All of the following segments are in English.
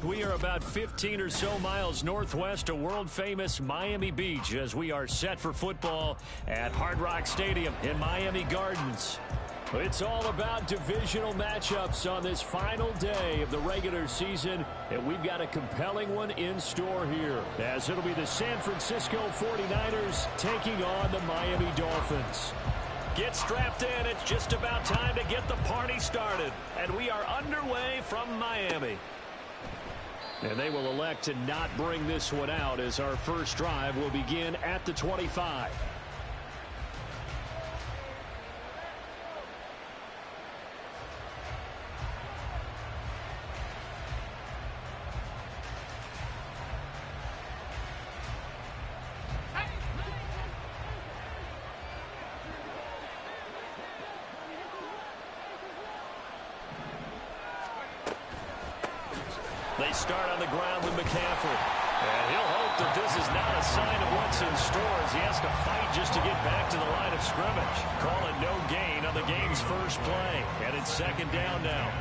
We are about 15 or so miles northwest of world-famous Miami Beach as we are set for football at Hard Rock Stadium in Miami Gardens. It's all about divisional matchups on this final day of the regular season, and we've got a compelling one in store here, as it'll be the San Francisco 49ers taking on the Miami Dolphins. Get strapped in. It's just about time to get the party started, and we are underway from Miami. And they will elect to not bring this one out as our first drive will begin at the 25. They start on the ground with McCaffrey. And he'll hope that this is not a sign of what's in store as he has to fight just to get back to the line of scrimmage. Call it no gain on the game's first play. And it's second down now.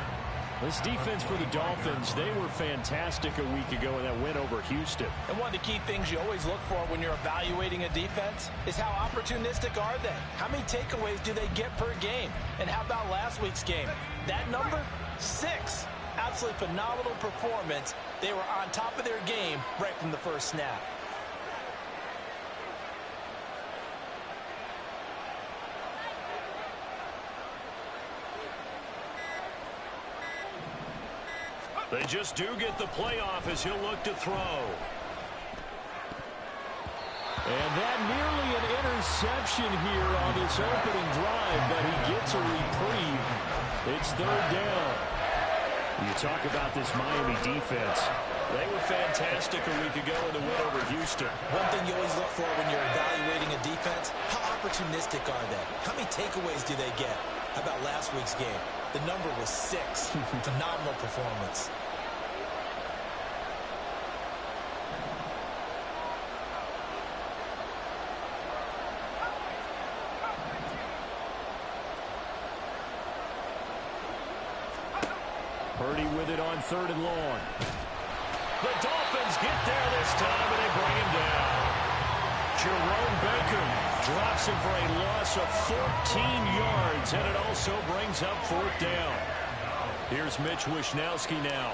This defense for the Dolphins, they were fantastic a week ago in that win over Houston. And one of the key things you always look for when you're evaluating a defense is how opportunistic are they? How many takeaways do they get per game? And how about last week's game? That number? 6. Absolutely phenomenal performance. They were on top of their game right from the first snap. They just do get the playoff as he'll look to throw. And that nearly an interception here on this opening drive, but he gets a reprieve. It's third down. You talk about this Miami defense. They were fantastic a week ago in the win over Houston. One thing you always look for when you're evaluating a defense, how opportunistic are they? How many takeaways do they get? How about last week's game? The number was 6. Phenomenal performance. Purdy with it on third and long. The Dolphins get there this time, and they bring him down. Jerome Baker drops him for a loss of 14 yards, and it also brings up fourth down. Here's Mitch Wishnowsky now.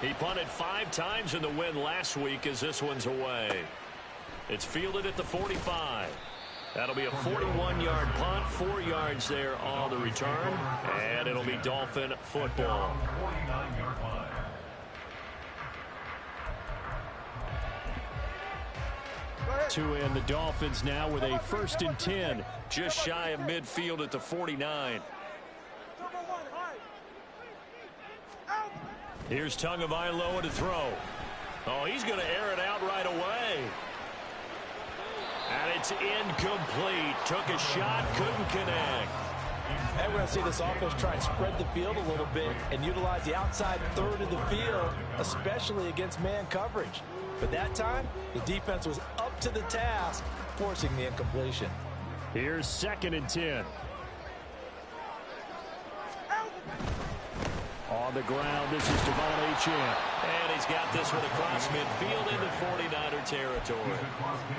He punted 5 times in the win last week as this one's away. It's fielded at the 45. That'll be a 41-yard punt, 4 yards there on the return, and it'll be Dolphin football. To end the Dolphins now with a 1st and 10, just shy of midfield at the 49. Here's Tagovailoa to throw. Oh, he's going to air it out right away. And it's incomplete. Took a shot, couldn't connect. And we're going to see this offense try and spread the field a little bit and utilize the outside third of the field, especially against man coverage. But that time, the defense was up to the task, forcing the incompletion. Here's 2nd and 10. On the ground, this is Devon Achane. And he's got this one across midfield into 49er territory.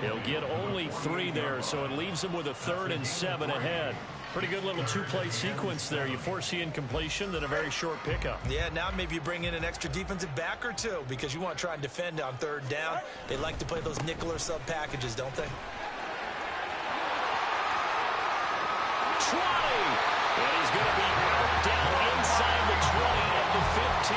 He'll get only 3 there, so it leaves him with a 3rd and 7 ahead. Pretty good little 2-play sequence there. You force the incompletion, then a very short pickup. Yeah, now maybe you bring in an extra defensive back or 2 because you want to try and defend on 3rd down. They like to play those nickel or sub packages, don't they? 20! And he's going to be out down inside the 20 at the 15.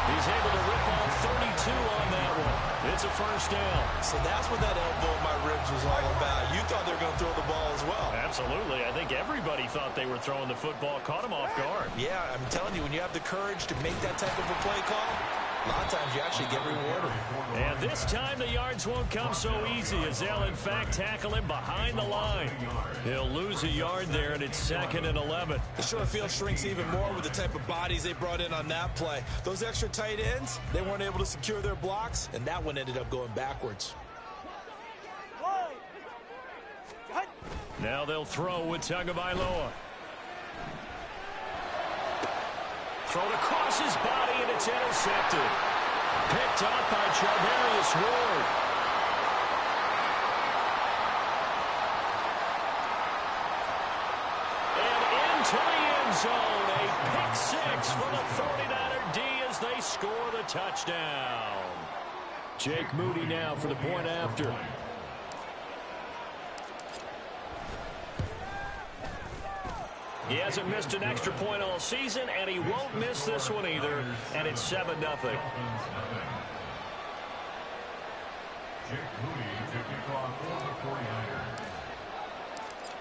He's able to rip off 32 on that one. It's a first down. So that's what that elbow in my ribs was all about. You thought they were going to throw the ball as well. Absolutely. I think everybody thought they were throwing the football. Caught him off guard. Yeah, I'm telling you, when you have the courage to make that type of a play call, a lot of times you actually get rewarded. And this time the yards won't come so easy as they'll, in fact, tackle him behind the line. He'll lose a yard there, and it's 2nd and 11. The short field shrinks even more with the type of bodies they brought in on that play. Those extra tight ends, they weren't able to secure their blocks, and that one ended up going backwards. Now they'll throw with Tagovailoa. thrown across his body, and it's intercepted. Picked up by Charvarius Ward. And into the end zone. A pick six for the 49er D as they score the touchdown. Jake Moody now for the point after. He hasn't missed an extra point all season, and he won't miss this one either, and it's 7-0.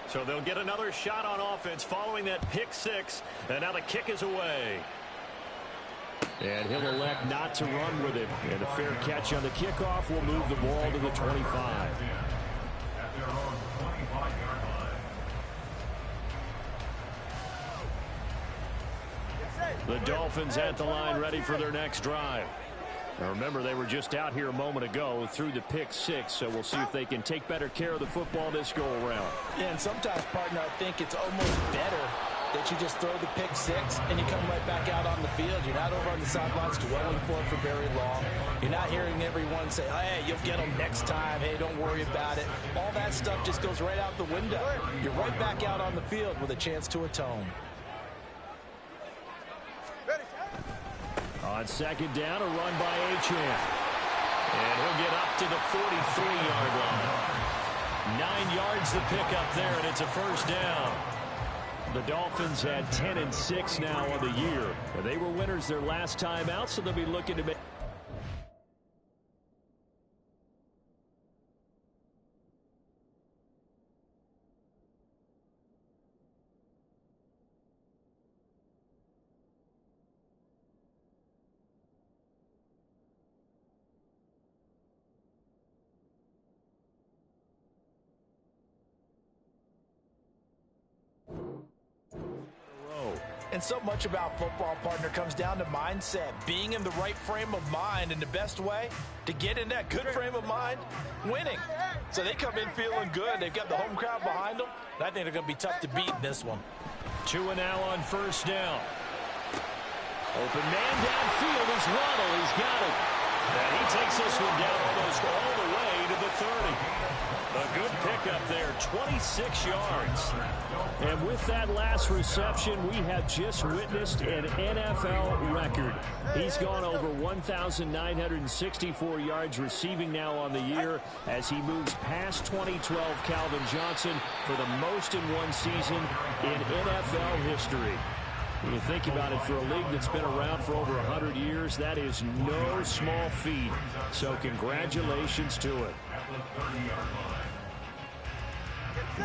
So they'll get another shot on offense following that pick six, and now the kick is away. And he'll elect not to run with it, and a fair catch on the kickoff will move the ball to the 25. The Dolphins at the line ready for their next drive. Now remember, they were just out here a moment ago through the pick six, so we'll see if they can take better care of the football this go-around. Yeah, and sometimes, partner, I think it's almost better that you just throw the pick six and you come right back out on the field. You're not over on the sidelines dwelling for it for very long. You're not hearing everyone say, hey, you'll get them next time. Hey, don't worry about it. All that stuff just goes right out the window. You're right back out on the field with a chance to atone. On second down, a run by Achane. And he'll get up to the 43-yard line. 9 yards to pick up there, and it's a first down. The Dolphins had 10-6 now on the year. They were winners their last time out, so they'll be looking to make... And so much about football, partner, comes down to mindset, being in the right frame of mind, and the best way to get in that good frame of mind, winning. So they come in feeling good. They've got the home crowd behind them, and I think they're going to be tough to beat in this one. 2 and now on first down. Open man downfield is Waddle. He's got it. And he takes this one down almost all the way to the 30. A good pickup there, 26 yards. And with that last reception, we have just witnessed an NFL record. He's gone over 1,964 yards receiving now on the year as he moves past 2012 Calvin Johnson for the most in one season in NFL history. When you think about it, for a league that's been around for over 100 years, that is no small feat. So congratulations to it.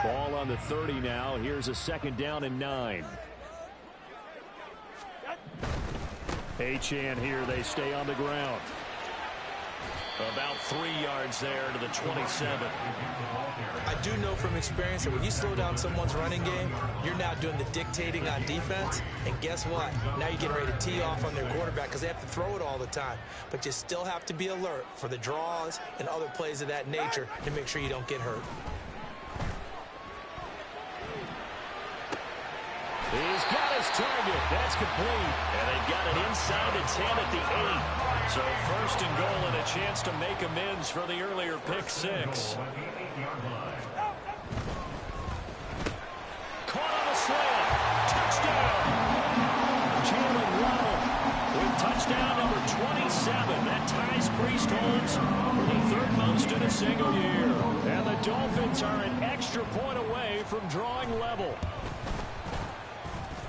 Ball on the 30 now. Here's a second down and 9. Achane here. They stay on the ground. About 3 yards there to the 27. I do know from experience that when you slow down someone's running game, you're now doing the dictating on defense. And guess what? Now you're getting ready to tee off on their quarterback because they have to throw it all the time. But you still have to be alert for the draws and other plays of that nature to make sure you don't get hurt. He's got his target. That's complete. And they've got it inside the 10 at the 8. So first and goal and a chance to make amends for the earlier pick six. Caught on a slant. Touchdown. Jalen Waddle with touchdown number 27. That ties Priest Holmes for the third most in a single year. And the Dolphins are an extra point away from drawing level.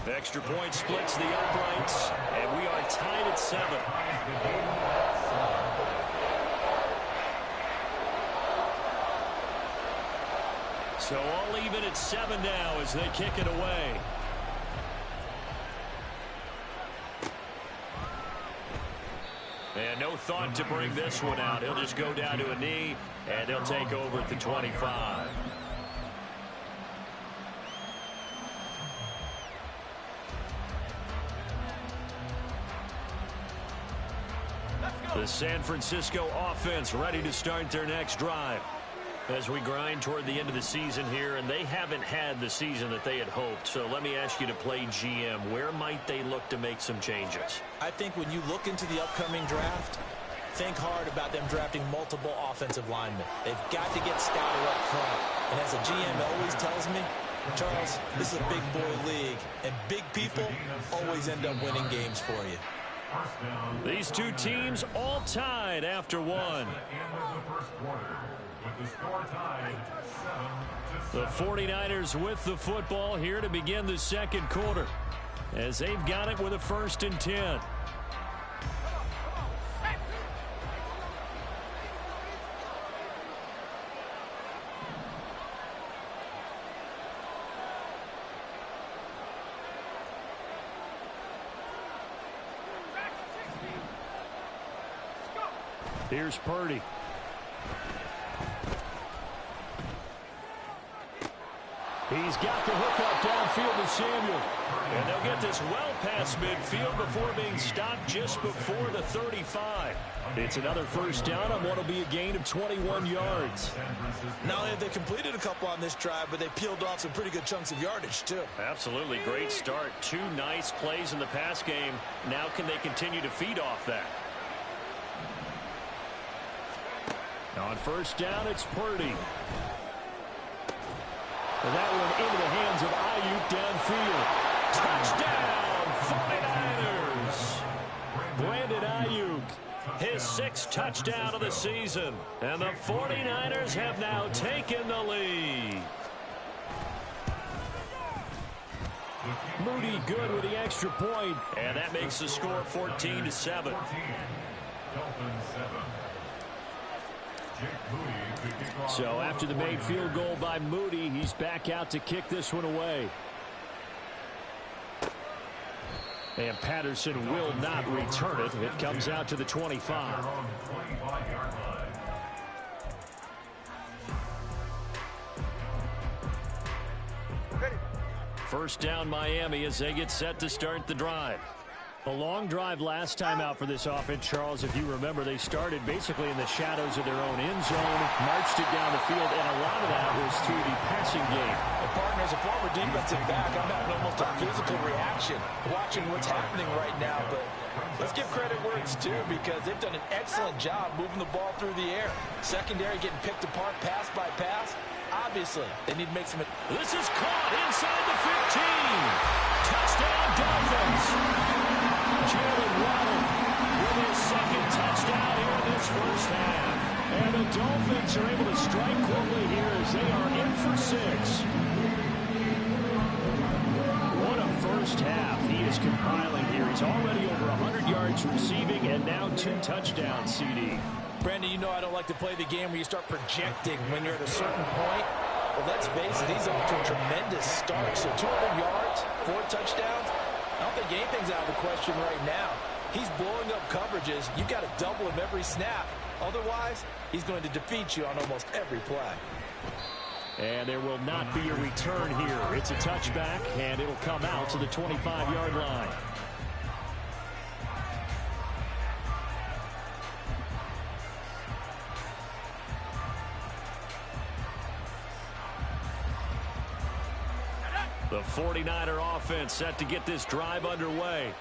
The extra point splits the uprights, and we are tied at 7. So all even at 7 now as they kick it away. And no thought to bring this one out. He'll just go down to a knee, and they'll take over at the 25. The San Francisco offense ready to start their next drive. As we grind toward the end of the season here, and they haven't had the season that they had hoped. So let me ask you to play GM. Where might they look to make some changes? I think when you look into the upcoming draft, think hard about them drafting multiple offensive linemen. They've got to get scouted up front. And as a GM always tells me, Charles, this is a big boy league, and big people always end up winning games for you. These two teams all tied after one. The 49ers with the football here to begin the second quarter, as they've got it with a 1st and 10. Here's Purdy. He's got the hook up downfield to Samuel. And they'll get this well past midfield before being stopped just before the 35. It's another 1st down on what will be a gain of 21 yards. Not only have they completed a couple on this drive, but they peeled off some pretty good chunks of yardage, too. Absolutely. Great start. 2 nice plays in the pass game. Now can they continue to feed off that? On 1st down, it's Purdy. And that one into the hands of Ayuk downfield. Touchdown, 49ers! Brandon Ayuk, his 6th touchdown of the season. And the 49ers have now taken the lead. Moody good with the extra point. And that makes the score 14-7. So after the made field goal by Moody, he's back out to kick this one away. And Patterson will not return it. It comes out to the 25. First down Miami as they get set to start the drive. A long drive last time out for this offense, Charles. If you remember, they started basically in the shadows of their own end zone, marched it down the field, and a lot of that was through the passing game. And partner, as a former defensive back, I'm having almost a physical reaction watching what's happening right now. But let's give credit where it's due, because they've done an excellent job moving the ball through the air. Secondary getting picked apart pass by pass. Obviously, they need to make some... This is caught inside the 15. Touchdown, Dolphins. Jalen Waddle with his 2nd touchdown here in this 1st half. And the Dolphins are able to strike quickly here as they are in for 6. What a 1st half he is compiling here. He's already over 100 yards receiving and now 2 touchdowns, CD. Brandon, you know I don't like to play the game where you start projecting when you're at a certain point. But let's face it, he's off to a tremendous start. So 200 yards, 4 touchdowns. I don't think anything's out of the question right now. He's blowing up coverages. You've got to double him every snap. Otherwise, he's going to defeat you on almost every play. And there will not be a return here. It's a touchback, and it'll come out to the 25-yard line. The 49er offense set to get this drive underway.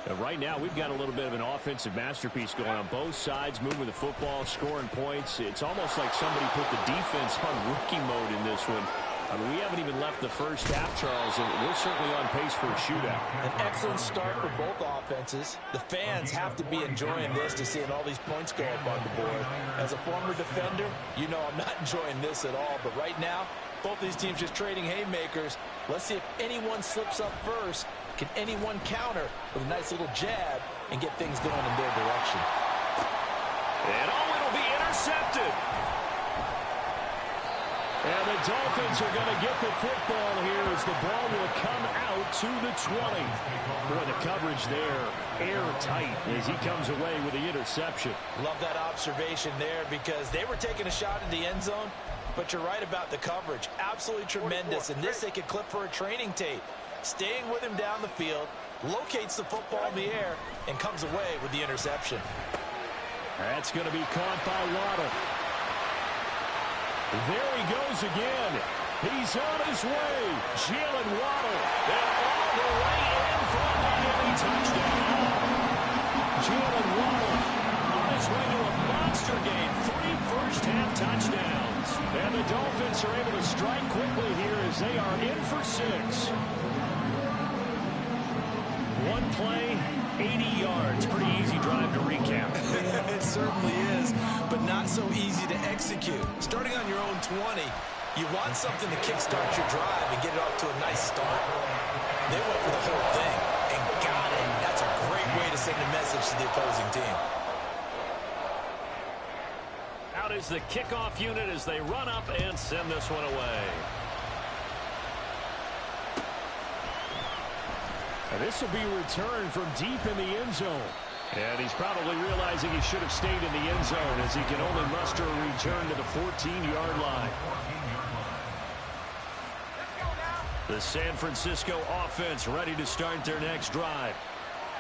And right now, we've got a little bit of an offensive masterpiece going on both sides, moving the football, scoring points. It's almost like somebody put the defense on rookie mode in this one. I mean, we haven't even left the 1st half, Charles, and we're certainly on pace for a shootout. An excellent start for both offenses. The fans have to be enjoying this to seeing all these points go up on the board. As a former defender, you know I'm not enjoying this at all. But right now, both these teams just trading haymakers. Let's see if anyone slips up first. Can anyone counter with a nice little jab and get things going in their direction? And it'll be intercepted. And the Dolphins are going to get the football here as the ball will come out to the 20. Boy, the coverage there, airtight as he comes away with the interception. Love that observation there, because they were taking a shot in the end zone, but you're right about the coverage. Absolutely tremendous. And this they could clip for a training tape. Staying with him down the field, locates the football in the air, and comes away with the interception. That's going to be caught by Waddle. There he goes again. He's on his way. Jalen Waddle. And all the way in for a Miami touchdown. Jalen Waddle on his way to a monster game. 3 first-half touchdowns. And the Dolphins are able to strike quickly here as they are in for 6. One play, 80 yards. Pretty easy drive to recap. It certainly is, but not so easy to execute. Starting on your own 20, you want something to kickstart your drive and get it off to a nice start. They went for the whole thing and got it. That's a great way to send a message to the opposing team. Out is the kickoff unit as they run up and send this one away. And this will be returned from deep in the end zone. And he's probably realizing he should have stayed in the end zone as he can only muster a return to the 14-yard line. The San Francisco offense ready to start their next drive.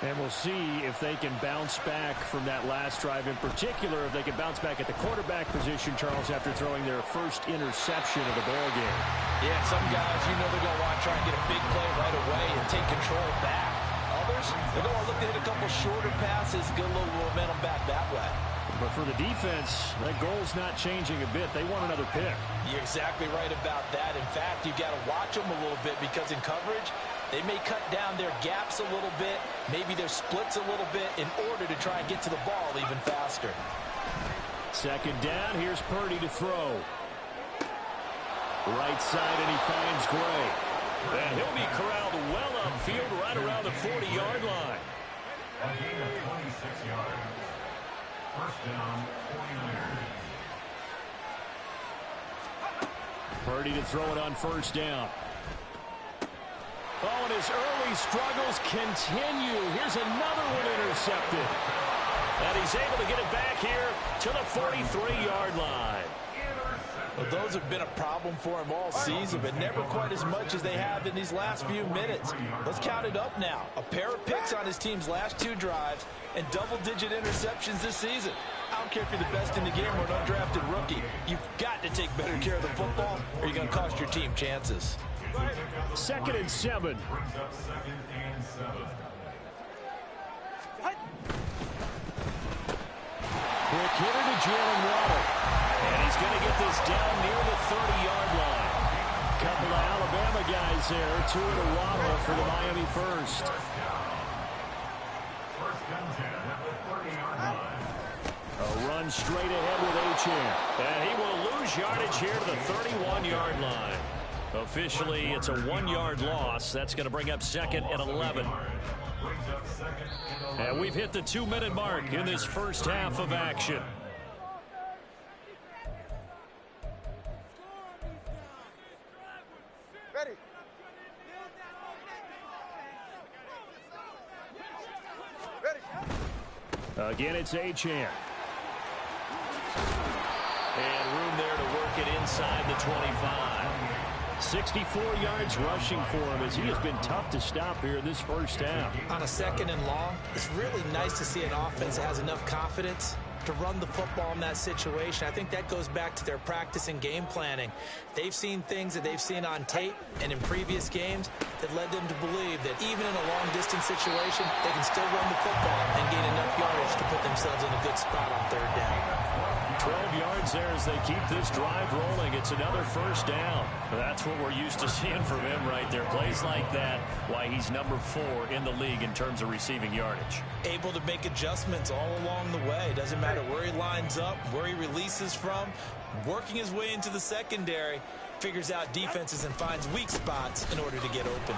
And we'll see if they can bounce back from that last drive. In particular, if they can bounce back at the quarterback position, Charles, after throwing their first interception of the ballgame. Yeah, some guys, you know they're going to want to try and get a big play right away and take control back. Others, they're going to look to hit a couple shorter passes, get a little momentum back that way. But for the defense, that goal's not changing a bit. They want another pick. You're exactly right about that. In fact, you've got to watch them a little bit because in coverage, they may cut down their gaps a little bit, maybe their splits a little bit in order to try and get to the ball even faster. Second down, here's Purdy to throw. Right side, and he finds Gray. And he'll be corralled well upfield right around the 40-yard line. A gain of 26 yards. First down, 49ers. Purdy to throw it on first down. Oh, and his early struggles continue. Here's another one intercepted. And he's able to get it back here to the 43-yard line. Well, those have been a problem for him all season, but never quite as much as they have in these last few minutes. Let's count it up now. A pair of picks on his team's last 2 drives and double-digit interceptions this season. I don't care if you're the best in the game or an undrafted rookie. You've got to take better care of the football or you're going to cost your team chances. 2nd and 7. Brings up 2nd and 7. Quick hitter to Jalen Waddle. And he's going to get this down near the 30-yard line. Couple of Alabama guys there. 2 to Waddle for the Miami first. First and 10 at the 30-yard line. A run straight ahead with Achane. And he will lose yardage here to the 31-yard line. Officially, it's a 1-yard loss. That's going to bring up 2nd and 11. And we've hit the 2-minute mark in this first half of action. Ready. Ready. Again, it's Achane. And room there to work it inside the 25. 64 yards rushing for him as he has been tough to stop here in this first half. On a 2nd and long, it's really nice to see an offense that has enough confidence to run the football in that situation. I think that goes back to their practice and game planning. They've seen things that they've seen on tape and in previous games that led them to believe that even in a long-distance situation, they can still run the football and gain enough yardage to put themselves in a good spot on 3rd down. 12 yards there as they keep this drive rolling. It's another first down. That's what we're used to seeing from him right there. Plays like that, why he's number 4 in the league in terms of receiving yardage. Able to make adjustments all along the way. Doesn't matter where he lines up, where he releases from. Working his way into the secondary, figures out defenses and finds weak spots in order to get open.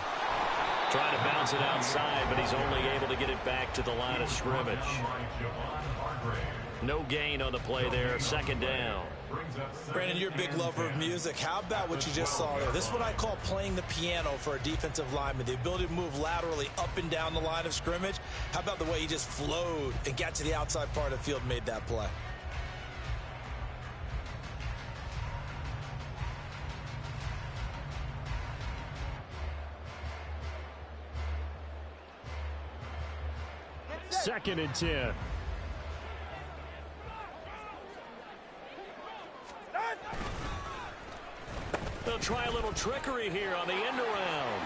Trying to bounce it outside, but he's only able to get it back to the line of scrimmage. No gain on the play there. 2nd down. Brandon, you're a big lover of music. How about what you just saw there? This is what I call playing the piano for a defensive lineman. The ability to move laterally up and down the line of scrimmage. How about the way he just flowed and got to the outside part of the field and made that play? Second and 10. they'll try a little trickery here on the end around.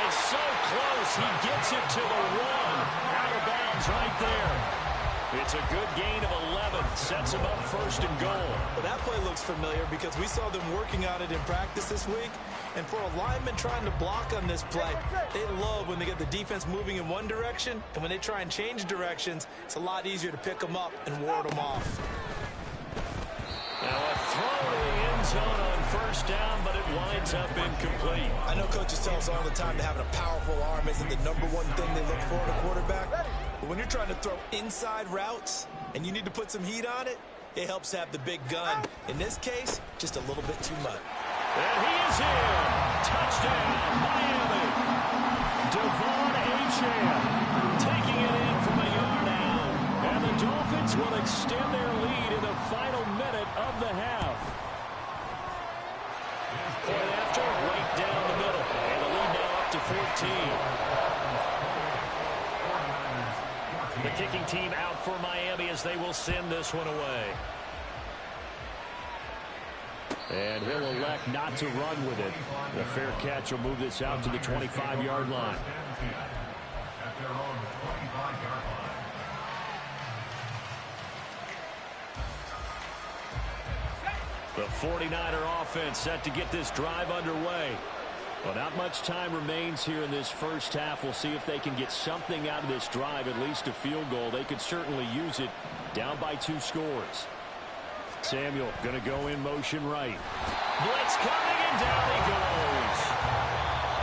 It's so close. He gets it to the 1. Out of bounds right there. It's a good gain of 11. Sets him up first and goal. Well, that play looks familiar because we saw them working on it in practice this week. And for a lineman trying to block on this play, they love when they get the defense moving in one direction. And when they try and change directions, it's a lot easier to pick them up and ward them off. Now a throw to the end zone on first down, but it winds up incomplete. I know coaches tell us all the time that having a powerful arm isn't the #1 thing they look for in a quarterback. But when you're trying to throw inside routes and you need to put some heat on it, it helps to have the big gun. In this case, just a little bit too much. And he is in. Touchdown, Miami. Devon Achane taking it in from a yard out. And the Dolphins will extend their lead in the final minute of the half. Point after, right down the middle. And the lead now up to 14. The kicking team out for Miami as they will send this one away. And he'll elect not to run with it. The fair catch will move this out to the 25-yard line. At their own 25-yard line. The 49er offense set to get this drive underway. Well, not much time remains here in this first half. We'll see if they can get something out of this drive, at least a field goal. They could certainly use it down by 2 scores. Samuel going to go in motion right. Blitz coming, and down he goes.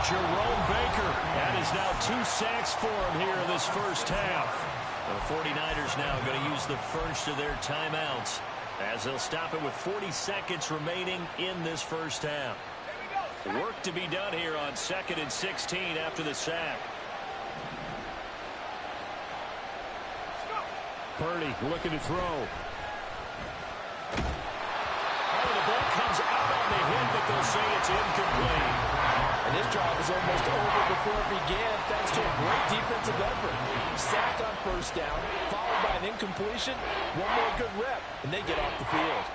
Jerome Baker. That is now 2 sacks for him here in this first half. The 49ers now going to use the first of their timeouts as they'll stop it with 40 seconds remaining in this first half. Work to be done here on 2nd and 16 after the sack. Purdy looking to throw. Oh, the ball comes out on the hit, but they'll say it's incomplete. And this drive is almost over before it began thanks to a great defensive effort. Sack on first down, followed by an incompletion. One more good rep, and they get off the field.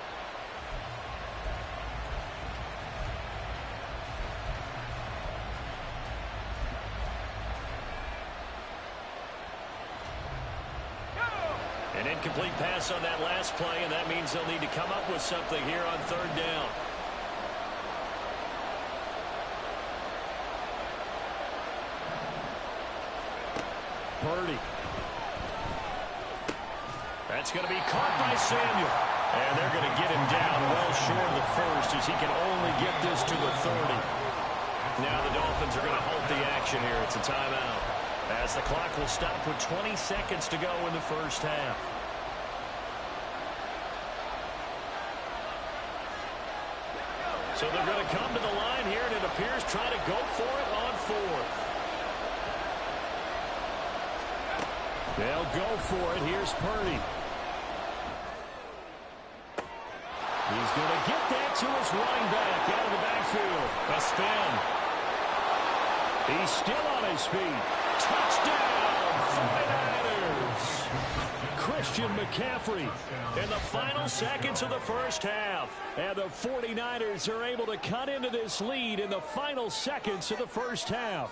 An incomplete pass on that last play, and that means they'll need to come up with something here on 3rd down. Purdy. That's going to be caught by Samuel. And they're going to get him down well short of the first as he can only get this to the 30. Now the Dolphins are going to halt the action here. It's a timeout, as the clock will stop with 20 seconds to go in the first half. So they're going to come to the line here, and it appears trying to go for it on 4th. They'll go for it. Here's Purdy. He's going to get that to his running back out of the backfield. A spin. He's still on his feet. Touchdown, 49ers. Christian McCaffrey in the final seconds of the first half. And the 49ers are able to cut into this lead in the final seconds of the first half.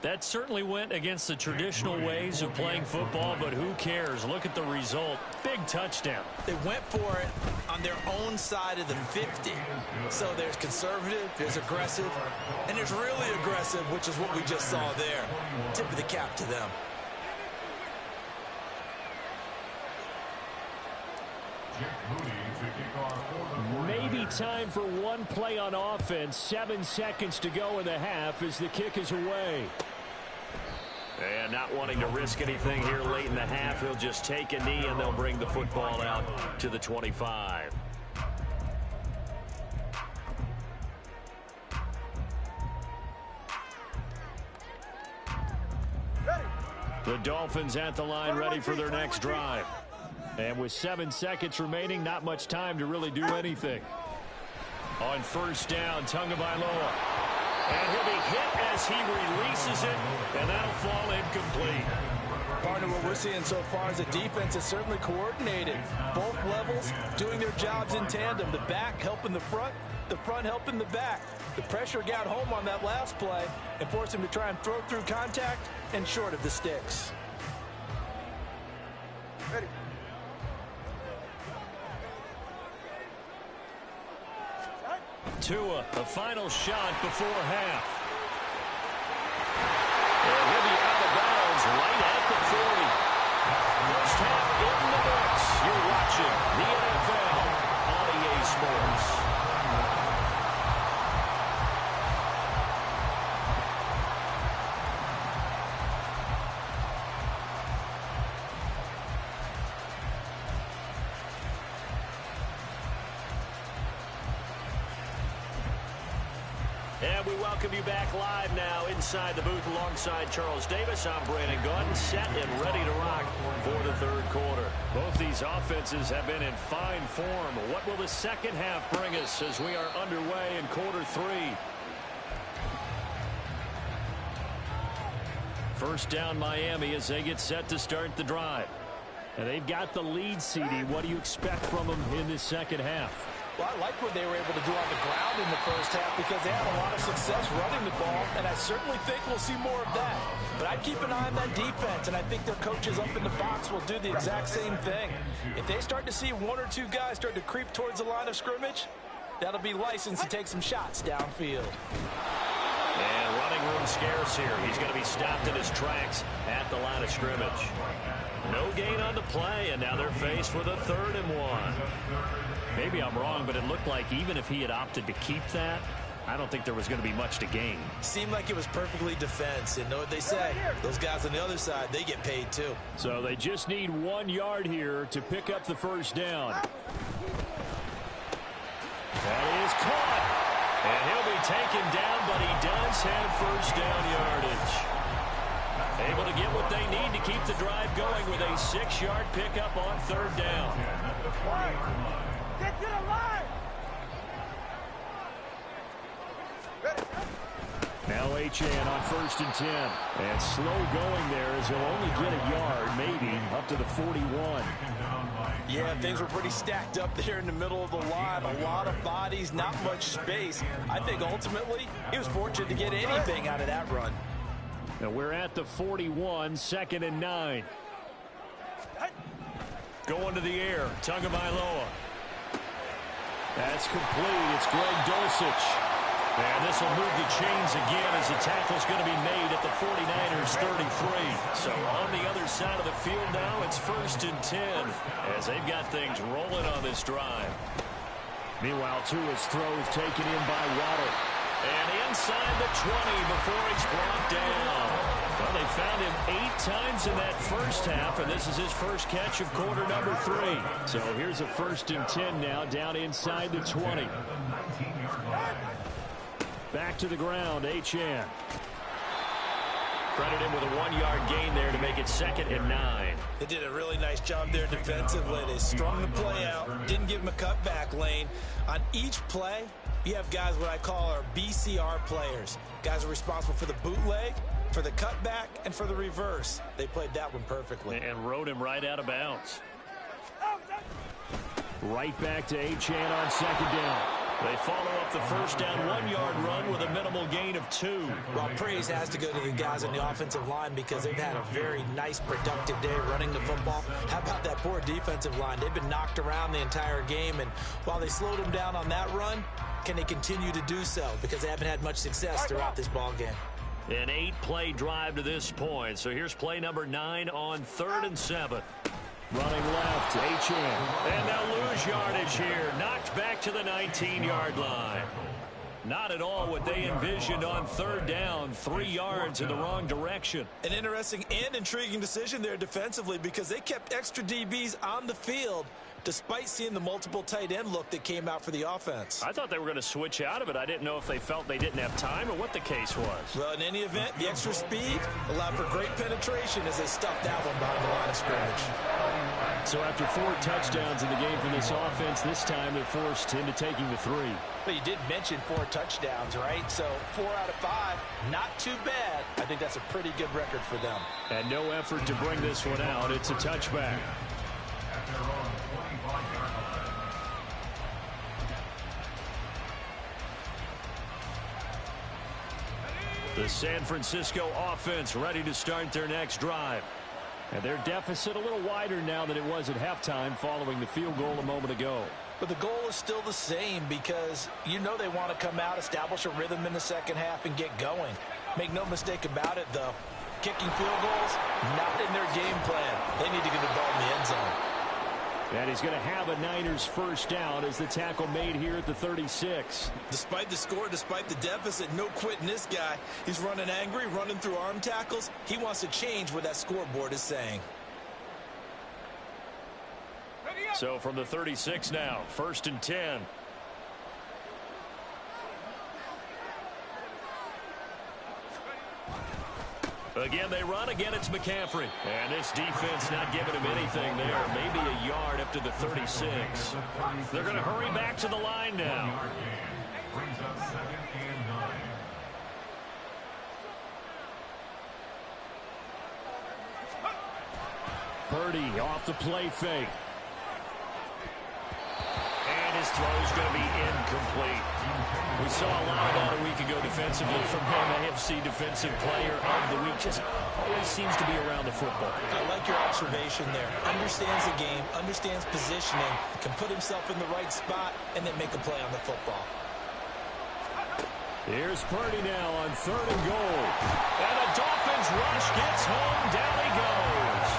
That certainly went against the traditional ways of playing football, but who cares? Look at the result. Big touchdown. They went for it on their own side of the 50. So there's conservative, there's aggressive, and there's really aggressive, which is what we just saw there. Tip of the cap to them. Maybe time for one play on offense. 7 seconds to go in the half as the kick is away. And not wanting to risk anything here late in the half, he'll just take a knee and they'll bring the football out to the 25. The Dolphins at the line, ready for their next drive. And with 7 seconds remaining, not much time to really do anything. On first down, Tagovailoa. And he'll be hit as he releases it, and that'll fall incomplete. Partner, what we're seeing so far is a defense is certainly coordinated. Both levels doing their jobs in tandem. The back helping the front helping the back. The pressure got home on that last play and forced him to try and throw through contact and short of the sticks. Ready. Tua, the final shot before half. And he'll be out of bounds right at the 40. First half in the books. You're watching the NFL on EA Sports. And we welcome you back live now inside the booth alongside Charles Davis. I'm Brandon Gaudin, set and ready to rock for the third quarter. Both these offenses have been in fine form. What will the second half bring us as we are underway in quarter three? First down Miami as they get set to start the drive. And they've got the lead, CD. What do you expect from them in this second half? Well, I like what they were able to do on the ground in the first half because they had a lot of success running the ball, and I certainly think we'll see more of that. But I'd keep an eye on that defense, and I think their coaches up in the box will do the exact same thing. If they start to see one or two guys start to creep towards the line of scrimmage, that'll be licensed to take some shots downfield. And running room scarce here. He's going to be stopped in his tracks at the line of scrimmage. No gain on the play, and now they're faced with a 3rd and 1. Maybe I'm wrong, but it looked like even if he had opted to keep that, I don't think there was going to be much to gain. Seemed like it was perfectly defense. And know what they say? Those guys on the other side, they get paid too. So they just need 1 yard here to pick up the first down. That is caught. And he'll be taken down, but he does have first down yardage. Able to get what they need to keep the drive going with a 6-yard pickup on 3rd down. Get to the line! Now Achane on 1st and 10. And slow going there as he'll only get a yard, maybe, up to the 41. Yeah, things were pretty stacked up there in the middle of the line. A lot of bodies, not much space. I think ultimately he was fortunate to get anything out of that run. Now we're at the 41, 2nd and 9. Going to the air, Tagovailoa. That's complete. It's Greg Dulcich. And this will move the chains again as the tackle's going to be made at the 49ers 33. So on the other side of the field now, it's 1st and 10 as they've got things rolling on this drive. Meanwhile, Tua's throw is taken in by Waddle. And inside the 20 before he's brought down. Well, they found him 8 times in that first half, and this is his first catch of quarter number 3. So here's a 1st and 10 now down inside the 20. Back to the ground, Achane. Credit him with a 1-yard gain there to make it 2nd and 9. They did a really nice job there defensively. They strung the play out, didn't give him a cutback lane. On each play, you have guys what I call our BCR players. Guys are responsible for the bootleg, for the cutback, and for the reverse. They played that one perfectly. And rode him right out of bounds. Right back to Achane on 2nd down. They follow up the first down 1-yard run with a minimal gain of 2. Well, praise has to go to the guys on the offensive line because they've had a very nice, productive day running the football. How about that poor defensive line? They've been knocked around the entire game, and while they slowed them down on that run, can they continue to do so? Because they haven't had much success throughout this ball game. An 8-play drive to this point. So here's play number 9 on 3rd and 7. Running left, Achane. And they'll lose yardage here. Knocked back to the 19-yard line. Not at all what they envisioned on 3rd down. 3 yards in the wrong direction. An interesting and intriguing decision there defensively because they kept extra DBs on the field despite seeing the multiple tight end look that came out for the offense. I thought they were going to switch out of it. I didn't know if they felt they didn't have time or what the case was. Well, in any event, the extra speed allowed for great penetration as they stuffed that one behind the line of scrimmage. So after 4 touchdowns in the game for this offense, this time they're forced into taking the 3. But you did mention 4 touchdowns, right? So 4 out of 5, not too bad. I think that's a pretty good record for them. And no effort to bring this one out. It's a touchback. At their own 25-yard line. The San Francisco offense ready to start their next drive. And their deficit a little wider now than it was at halftime following the field goal a moment ago. But the goal is still the same because you know they want to come out, establish a rhythm in the second half, and get going. Make no mistake about it, though. Kicking field goals, not in their game plan. They need to get the ball in the end zone. And he's going to have a Niners first down as the tackle made here at the 36. Despite the score, despite the deficit, no quitting this guy. He's running angry, running through arm tackles. He wants to change what that scoreboard is saying. So from the 36 now, 1st and 10. Again, they run. Again, it's McCaffrey. And this defense not giving him anything there. Maybe a yard up to the 36. They're going to hurry back to the line now. Brings up 2nd and 9. Purdy off the play fake. And his throw's going to be incomplete. We saw a lot of that a week ago defensively from him, AFC Defensive Player of the Week. Just always seems to be around the football. I like your observation there. Understands the game, understands positioning, can put himself in the right spot, and then make a play on the football. Here's Purdy now on 3rd and goal. And the Dolphins rush gets home. Down he goes.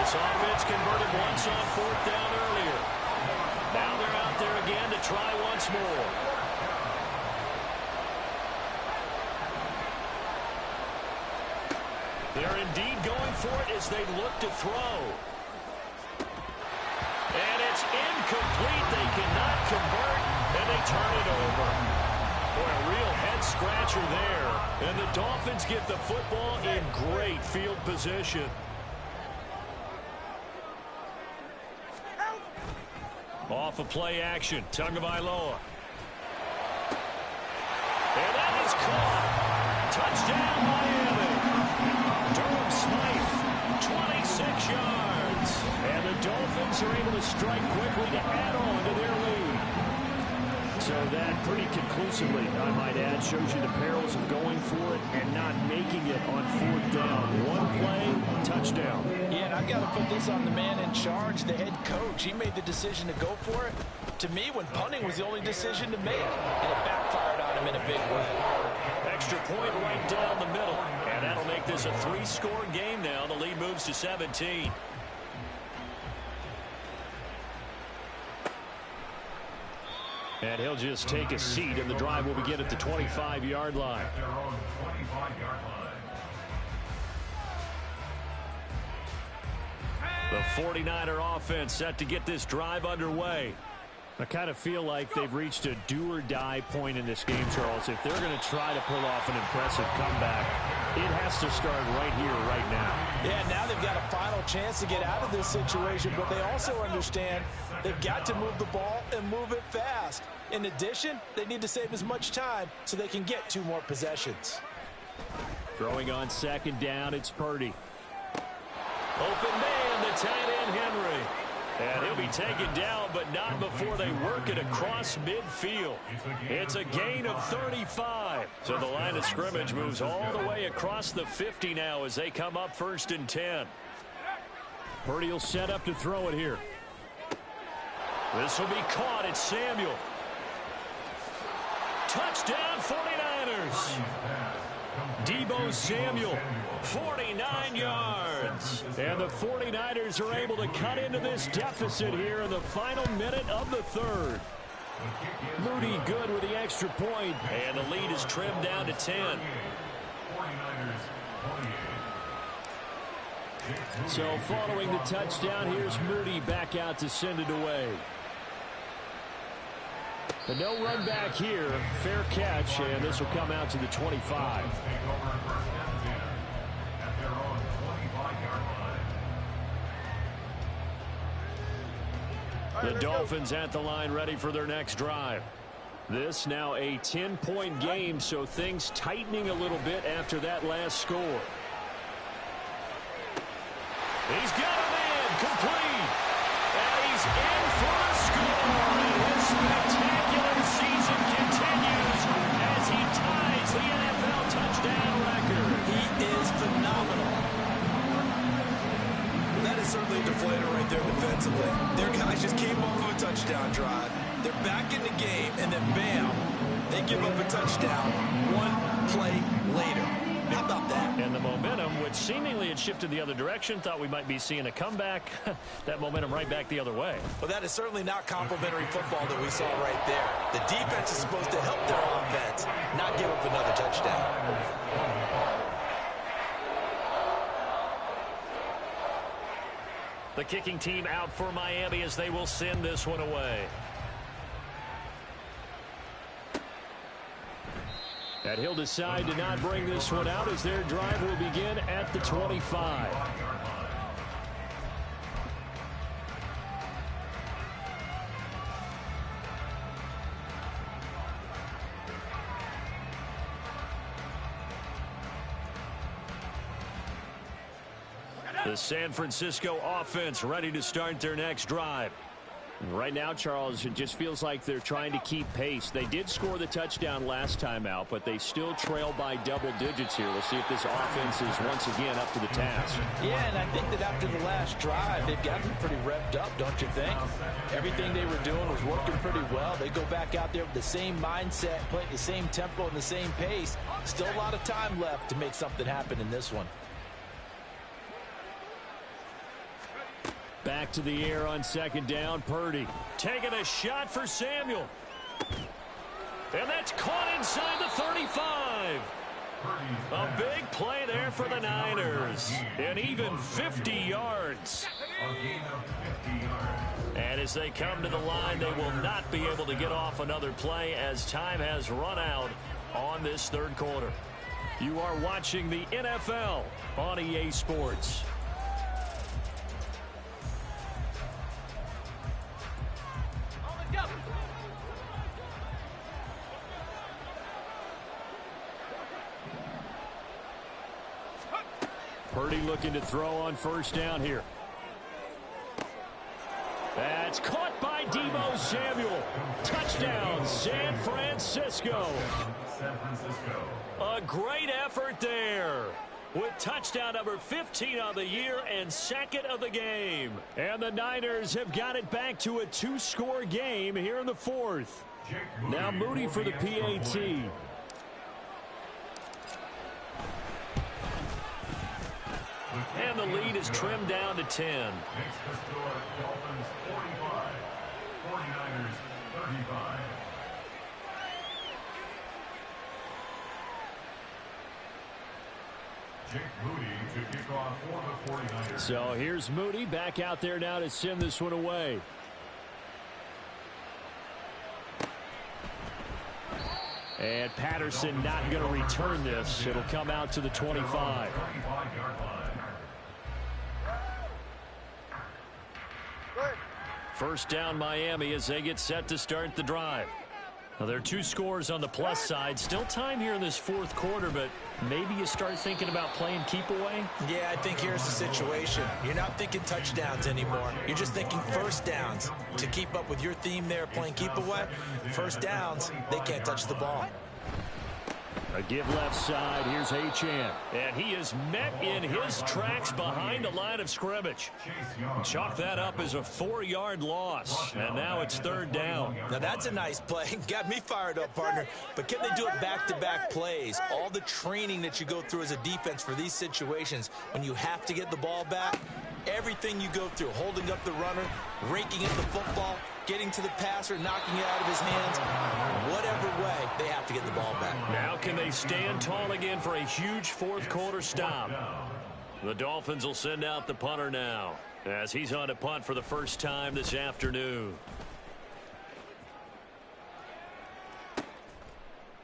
This offense converted once on 4th down earlier. Now they're out there again to try once more. They're indeed going for it as they look to throw. And it's incomplete. They cannot convert, and they turn it over. Boy, a real head-scratcher there. And the Dolphins get the football in great field position. Off of play action, Tagovailoa. And that is caught. Touchdown, Miami. Durham Smythe, 26 yards. And the Dolphins are able to strike quickly to add on to their lead. So that pretty conclusively, I might add, shows you the perils of going for it and not making it on 4th down. One play, touchdown. Yeah, and I've got to put this on the man in charge, the head coach. He made the decision to go for it. To me, when punting was the only decision to make, and it backfired on him in a big way. Extra point right down the middle, and that'll make this a 3-score game now. The lead moves to 17. And he'll just take a seat, and the drive will begin at the 25-yard line. At their own 25-yard line. The 49er offense set to get this drive underway. I kind of feel like they've reached a do-or-die point in this game, Charles. If they're going to try to pull off an impressive comeback, it has to start right here, right now. Yeah, now they've got a final chance to get out of this situation, but they also understand they've got to move the ball and move it fast. In addition, they need to save as much time so they can get 2 more possessions. Throwing on 2nd down, it's Purdy. Open man, the tight end, Henry. And he'll be taken down, but not before they work it across midfield. It's a gain of 35. So the line of scrimmage moves all the way across the 50 now as they come up 1st and 10. Purdy will set up to throw it here. This will be caught. It's Samuel. Touchdown 49ers. Deebo Samuel, 49 yards. And the 49ers are able to cut into this deficit here in the final minute of the 3rd. Moody good with the extra point, and the lead is trimmed down to 10. So following the touchdown, here's Moody back out to send it away. But no run back here. Fair catch, and this will come out to the 25. The Dolphins at the line ready for their next drive. This now a 10-point game, so things tightening a little bit after that last score. He's got a man complete. And he's in for a score. And his spectacular season continues as he ties the NFL touchdown record. He is phenomenal. That is certainly a deflator right there defensively. Their guys just came off of a touchdown drive. They're back in the game, and then bam, they give up a touchdown one play later. How about that? And the momentum, which seemingly had shifted the other direction, thought we might be seeing a comeback. That momentum right back the other way. Well, that is certainly not complimentary football that we saw right there. The defense is supposed to help their offense, not give up another touchdown. The kicking team out for Miami as they will send this one away. And he'll decide to not bring this one out as their drive will begin at the 25. The San Francisco offense ready to start their next drive. Right now, Charles, it just feels like they're trying to keep pace. They did score the touchdown last time out, but they still trail by double digits here. We'll see if this offense is once again up to the task. Yeah, and I think that after the last drive, they've gotten pretty revved up, don't you think? Everything they were doing was working pretty well. They go back out there with the same mindset, playing the same tempo and the same pace. Still a lot of time left to make something happen in this one. Back to the air on second down. Purdy taking a shot for Samuel. And that's caught inside the 35. A big play there for the Niners. And even 50 yards. And as they come to the line, they will not be able to get off another play as time has run out on this third quarter. You are watching the NFL on EA Sports. Purdy looking to throw on first down here. That's caught by Deebo Samuel. Touchdown, San Francisco. A great effort there with touchdown number 15 on the year and second of the game. And the Niners have got it back to a two-score game here in the fourth. Now Moody for the PAT. And the lead is trimmed down to 10. Makes the score Dolphins 45, 49ers 35. Jake Moody to kick off for the 49ers. So here's Moody back out there now to send this one away. And Patterson not going to return this. It'll come out to the 25. First down Miami as they get set to start the drive. Now there are two scores on the plus side. Still time here in this fourth quarter, but maybe you start thinking about playing keep away? Yeah, I think here's the situation. You're not thinking touchdowns anymore. You're just thinking first downs. To keep up with your theme there, playing keep away, first downs, they can't touch the ball. A give left side. Here's Achane. And he is met in his tracks behind the line of scrimmage. Chalk that up as a 4-yard loss. And now it's third down. Now that's a nice play. Got me fired up, partner. But can they do it back-to-back plays? All the training that you go through as a defense for these situations, when you have to get the ball back, everything you go through, holding up the runner, raking in the football, getting to the passer, knocking it out of his hands, whatever way, they have to get the ball back. Now can they stand tall again for a huge fourth quarter stop? The Dolphins will send out the punter now as he's on a punt for the first time this afternoon.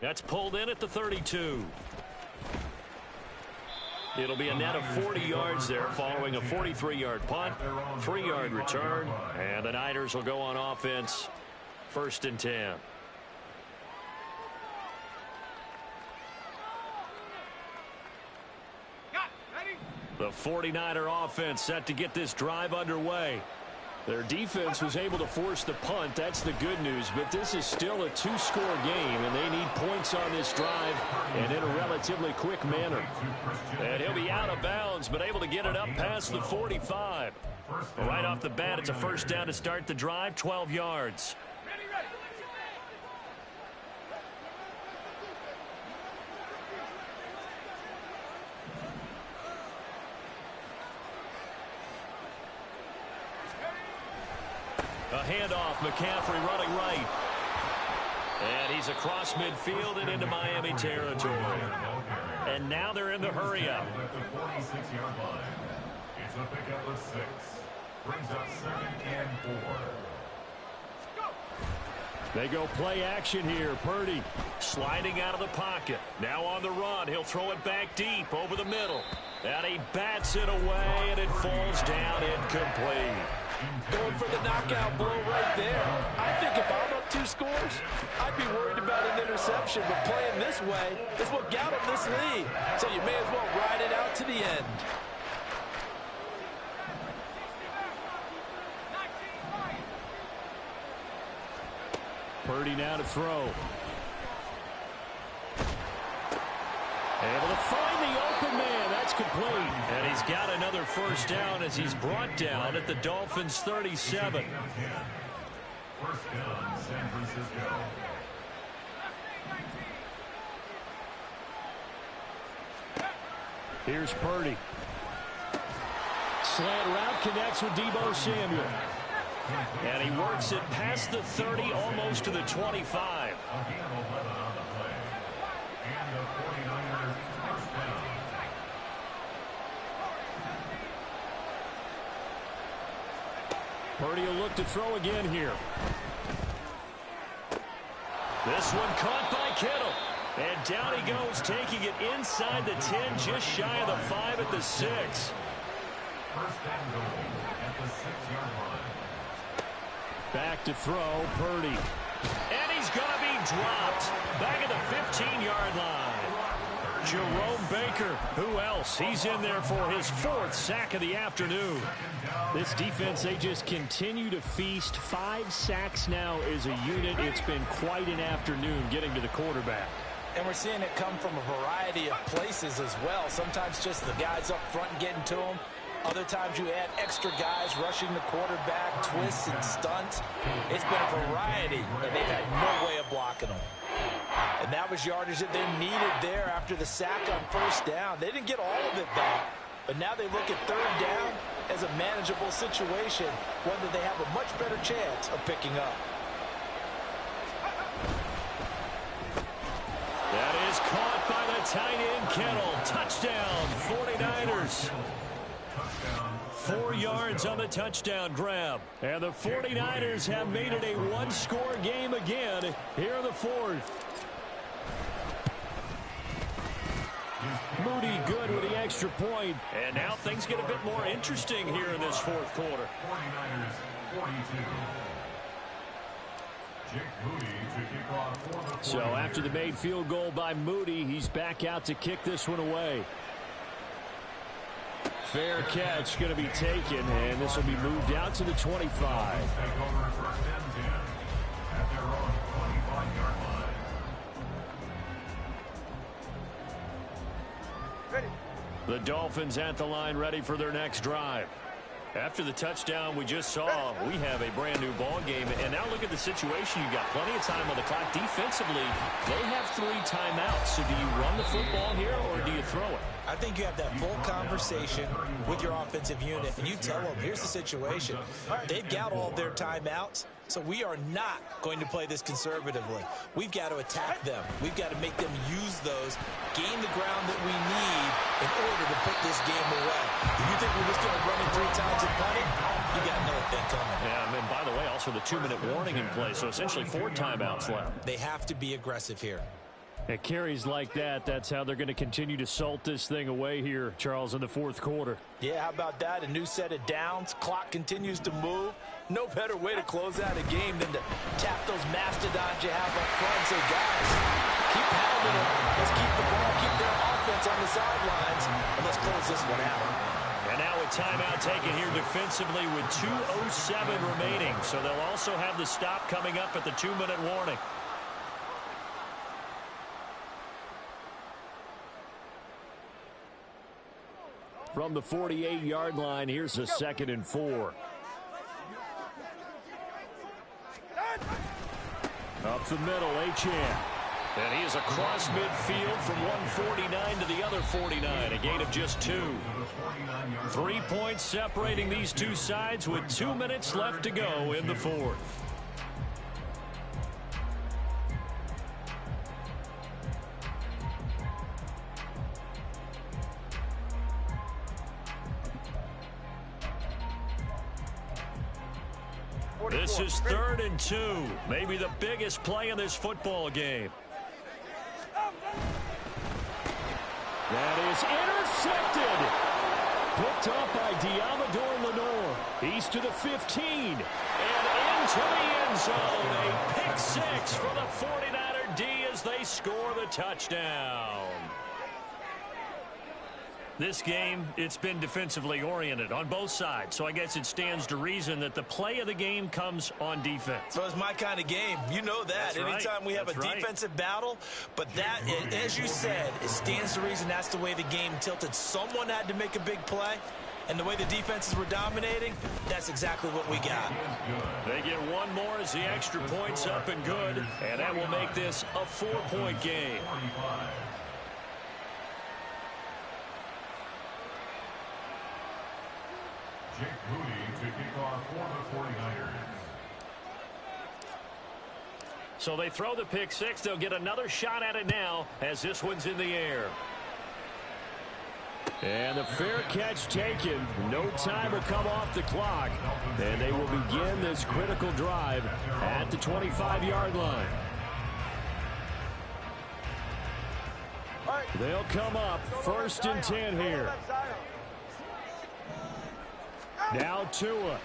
That's pulled in at the 32. It'll be a net of 40 yards there following a 43-yard punt, 3-yard return, and the Niners will go on offense 1st and 10. The 49er offense set to get this drive underway. Their defense was able to force the punt. That's the good news. But this is still a 2-score game, and they need points on this drive and in a relatively quick manner. And he'll be out of bounds, but able to get it up past the 45. Right off the bat, it's a first down to start the drive, 12 yards. A handoff, McCaffrey running right. And he's across midfield and into Miami territory. And now they're in the hurry-up. At the 46-yard line. It's a pickup of 6. Brings up 2nd and 4. They go play action here. Purdy sliding out of the pocket. Now on the run. He'll throw it back deep over the middle. And he bats it away, and it falls down incomplete. Going for the knockout blow right there. I think if I'm up 2 scores, I'd be worried about an interception. But playing this way is what got him this lead. So you may as well ride it out to the end. Purdy now to throw. Able to find the open man. That's complete. And he's got another first down as he's brought down at the Dolphins' 37. 1st down, San Francisco. Here's Purdy. Slant route connects with Deebo Samuel. And he works it past the 30, almost to the 25. Again, 11 on the play. And the 49ers first down. Purdy will look to throw again here. This one caught by Kittle. And down he goes, taking it inside the 10, just shy of the 5 at the 6. 1st and goal at the 6-yard line. Back to throw, Purdy. And he's going to be dropped back at the 15-yard line. Jerome Baker, who else? He's in there for his 4th sack of the afternoon. This defense, they just continue to feast. 5 sacks now as a unit. It's been quite an afternoon getting to the quarterback. And we're seeing it come from a variety of places as well. Sometimes just the guys up front getting to him. Other times you add extra guys rushing the quarterback, twists and stunts. It's been a variety, and they've had no way of blocking them. And that was yardage that they needed there after the sack on 1st down. They didn't get all of it back, but now they look at 3rd down as a manageable situation, one that they have a much better chance of picking up. That is caught by the tight end, Kittle. Touchdown, 49ers. 4 yards on the touchdown grab. And the 49ers have made it a 1-score game again here in the 4th. Moody good with the extra point. And now things get a bit more interesting here in this 4th quarter. 49ers 42. Jake Moody to kick off for the 49ers. So after the made field goal by Moody, he's back out to kick this one away. Fair catch going to be taken, and this will be moved out to the 25. Take over 1st and 10 at their own 25-yard line. Ready. The Dolphins at the line, ready for their next drive. After the touchdown we just saw, we have a brand new ball game. And now look at the situation. You got plenty of time on the clock. Defensively, they have 3 timeouts. So do you run the football here or do you throw it? I think you have that full conversation with your offensive unit, and you tell them, here's the situation. They've got all their timeouts, so we are not going to play this conservatively. We've got to attack them. We've got to make them use those, gain the ground that we need in order to put this game away. If you think we're just going to run it 3 times and punt it, you got another thing coming. Yeah, and by the way, also the 2-minute warning in play, so essentially 4 timeouts left. They have to be aggressive here. At carries like that, that's how they're going to continue to salt this thing away here, Charles, in the fourth quarter. Yeah, how about that? A new set of downs. Clock continues to move. No better way to close out a game than to tap those mastodons you have up front and say, guys, keep pounding it. Let's keep the ball, keep their offense on the sidelines, and let's close this one out. And now a timeout taken here defensively with 2:07 remaining. So they'll also have the stop coming up at the 2-minute warning. From the 48-yard line, here's a 2nd and 4. Up the middle, Achane. And he is across midfield from 149 to the other 49, a gain of just 2. 3 points separating these two sides with 2 minutes left to go in the fourth. This is 3rd and 2. Maybe the biggest play in this football game. That is intercepted. Picked up by Diamador Lenore. He's to the 15. And into the end zone. A pick 6 for the 49er D as they score the touchdown. This game, it's been defensively oriented on both sides, so I guess it stands to reason that the play of the game comes on defense. So it's my kind of game. You know that. That's right. Anytime we have a defensive battle, but that, as you said, it stands to reason that's the way the game tilted. Someone had to make a big play, and the way the defenses were dominating, that's exactly what we got. They get one more as the extra point's up and good, and that will make this a 4-point game. Jake Moody to kick off for the 49ers. So they throw the pick 6. They'll get another shot at it now as this one's in the air. And the fair catch taken. No time will come off the clock. And they will begin this critical drive at the 25-yard line. They'll come up 1st and 10 here. Now Tua. Oh,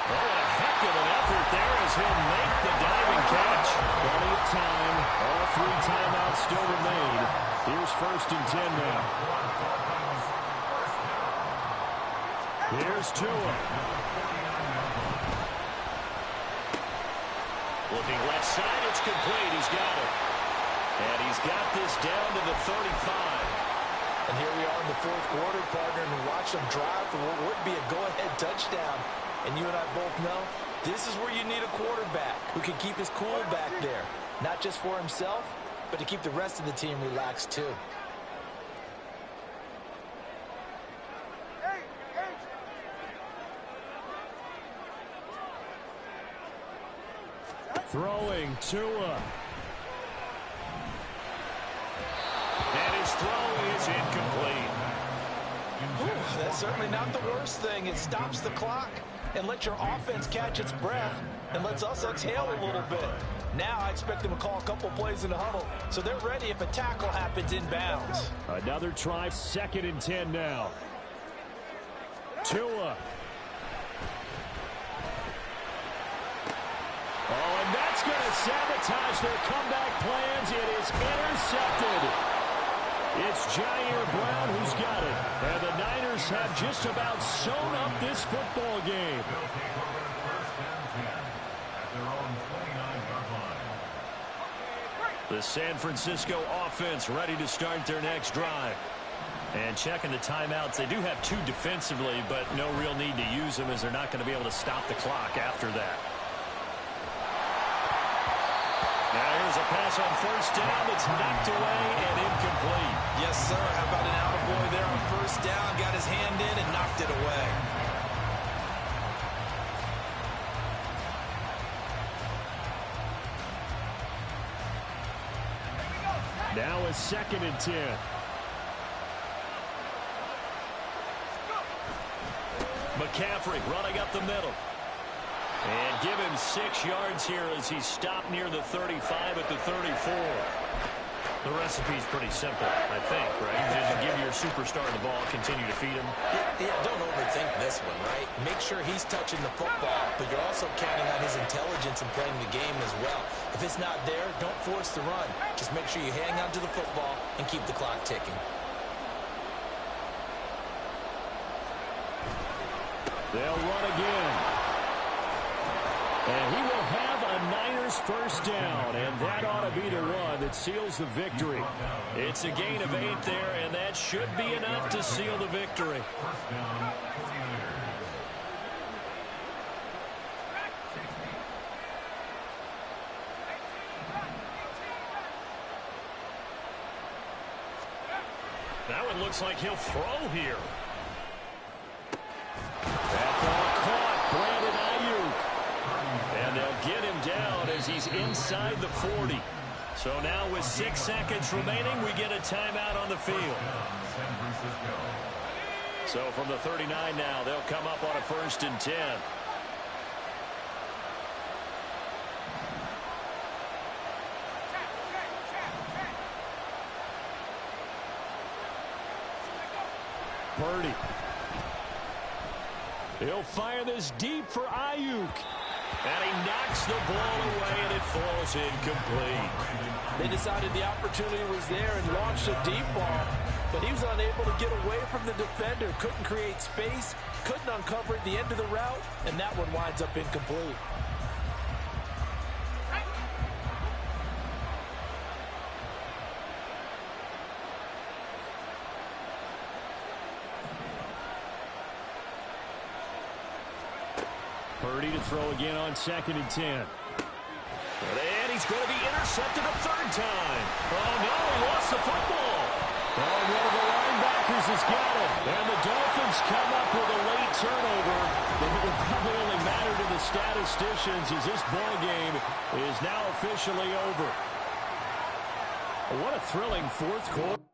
a heck of an effort there as he'll make the diving catch. Plenty of time. All 3 timeouts still remain. Here's 1st and 10 now. Here's Tua. Looking left side, it's complete. He's got it. And he's got this down to the 35. And here we are in the fourth quarter, partner, and watch them drive for what would be a go-ahead touchdown. And you and I both know this is where you need a quarterback who can keep his cool back there, not just for himself, but to keep the rest of the team relaxed too. Throwing Tua. And his throw is incomplete. Ooh, that's certainly not the worst thing. It stops the clock and lets your offense catch its breath and lets us exhale a little bit. Now I expect them to call a couple plays in the huddle so they're ready if a tackle happens inbounds. Another try, 2nd and 10 now. Tua. Oh, and that's going to sabotage their comeback plans. It is intercepted. It's Jair Brown who's got it. And the Niners have just about sewn up this football game. They'll take over 1st and 10 at their own 29-yard line. The San Francisco offense ready to start their next drive. And checking the timeouts, they do have 2 defensively, but no real need to use them as they're not going to be able to stop the clock after that. Now here's a pass on 1st down that's knocked away and incomplete. Yes, sir. How about an attaboy there on 1st down? Got his hand in and knocked it away. Now a 2nd and 10. McCaffrey running up the middle. And give him 6 yards here as he's stopped near the 35 at the 34. The recipe's pretty simple, I think, right? Just give your superstar the ball, continue to feed him. Yeah, don't overthink this one, right? Make sure he's touching the football, but you're also counting on his intelligence in playing the game as well. If it's not there, don't force the run. Just make sure you hang on to the football and keep the clock ticking. They'll run again. And he will have a Niners first down, and that ought to be the one that seals the victory. It's a gain of 8 there, and that should be enough to seal the victory. First down, 49ers. That one looks like he'll throw here. That ball caught. Brandon Ayuk. And they'll get him down as he's inside the 40. So now with 6 seconds remaining, we get a timeout on the field. So from the 39 now, they'll come up on a 1st and 10. Purdy. He'll fire this deep for Ayuk. And he knocks the ball away, and it falls incomplete. They decided the opportunity was there and launched a deep ball, but he was unable to get away from the defender, couldn't create space, couldn't uncover at the end of the route, and that one winds up incomplete. Purdy to throw again on 2nd and 10. And he's going to be intercepted a 3rd time. Oh, no, he lost the football. Oh, one of the linebackers has got it. And the Dolphins come up with a late turnover. And it will probably only matter to the statisticians as this ball game is now officially over. What a thrilling 4th quarter.